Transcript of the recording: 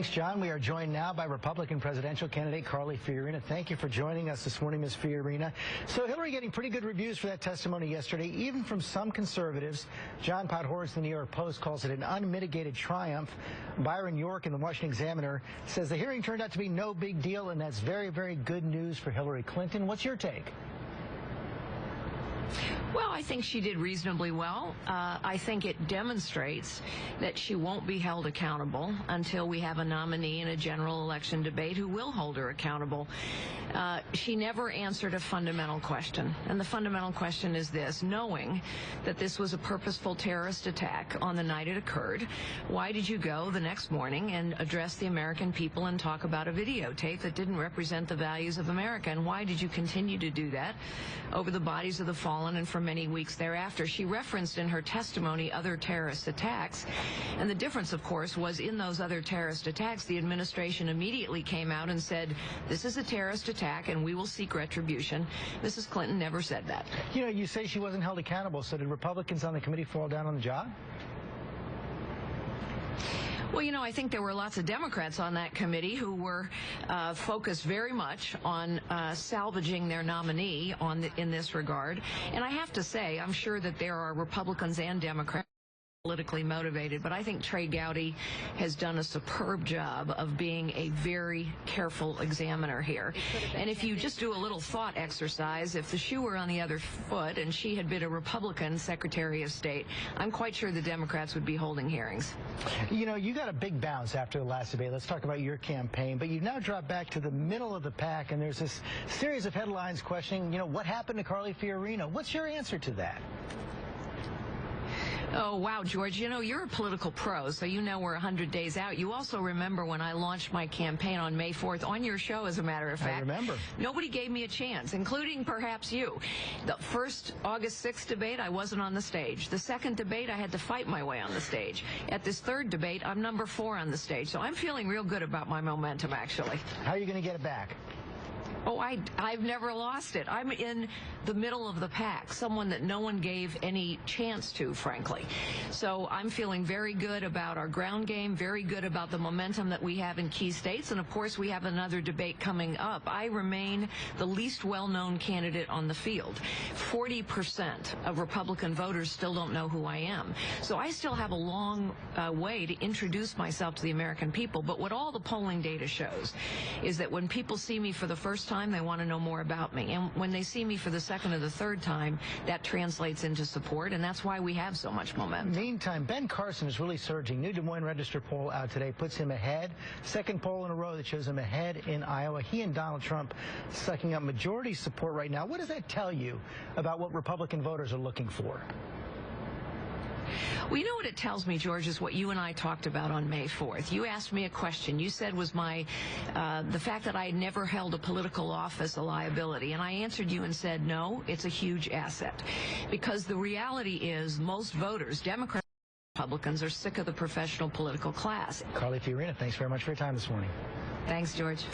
Thanks, John. We are joined now by Republican presidential candidate Carly Fiorina. Thank you for joining us this morning, Ms. Fiorina. So Hillary getting pretty good reviews for that testimony yesterday, even from some conservatives. John Podhoretz in the New York Post calls it an unmitigated triumph. Byron York in the Washington Examiner says the hearing turned out to be no big deal, and that's very, very good news for Hillary Clinton. What's your take? Well, I think she did reasonably well. I think it demonstrates that she won't be held accountable until we have a nominee in a general election debate who will hold her accountable. She never answered a fundamental question, and the fundamental question is this: knowing that this was a purposeful terrorist attack on the night it occurred, why did you go the next morning and address the American people and talk about a videotape that didn't represent the values of America? And why did you continue to do that over the bodies of the fallen and for many weeks thereafter? She referenced in her testimony other terrorist attacks, and the difference, of course, was in those other terrorist attacks, the administration immediately came out and said, this is a terrorist attack and we will seek retribution. Mrs. Clinton never said that. You know, you say she wasn't held accountable, so did Republicans on the committee fall down on the job? Well, you know, I think there were lots of Democrats on that committee who were focused very much on salvaging their nominee in this regard. And I have to say, I'm sure that there are Republicans and Democrats politically motivated, but I think Trey Gowdy has done a superb job of being a very careful examiner here. And if you just do a little thought exercise, if the shoe were on the other foot and she had been a Republican Secretary of State, I'm quite sure the Democrats would be holding hearings. You know, you got a big bounce after the last debate. Let's talk about your campaign, but you've now dropped back to the middle of the pack, and there's this series of headlines questioning, you know, what happened to Carly Fiorina? What's your answer to that? Oh, wow, George, you know, you're a political pro, so you know we're 100 days out. You also remember when I launched my campaign on May 4th, on your show, as a matter of fact. I remember. Nobody gave me a chance, including perhaps you. The first August 6th debate, I wasn't on the stage. The second debate, I had to fight my way on the stage. At this third debate, I'm number 4 on the stage, so I'm feeling real good about my momentum, actually. How are you going to get it back? Oh, I've never lost it. I'm in the middle of the pack, someone that no one gave any chance to, frankly. So I'm feeling very good about our ground game, very good about the momentum that we have in key states, and of course we have another debate coming up. I remain the least well-known candidate on the field. 40% of Republican voters still don't know who I am. So I still have a long way to introduce myself to the American people, but what all the polling data shows is that when people see me for the first time, they want to know more about me. And when they see me for the second or the third time, that translates into support, and that's why we have so much momentum. Meantime, Ben Carson is really surging. New Des Moines Register poll out today puts him ahead. Second poll in a row that shows him ahead in Iowa. He and Donald Trump sucking up majority support right now. What does that tell you about what Republican voters are looking for? Well, you know what it tells me, George, is what you and I talked about on May 4th. You asked me a question. You said, was the fact that I had never held a political office a liability? And I answered you and said, no, it's a huge asset. Because the reality is most voters, Democrats and Republicans, are sick of the professional political class. Carly Fiorina, thanks very much for your time this morning. Thanks, George.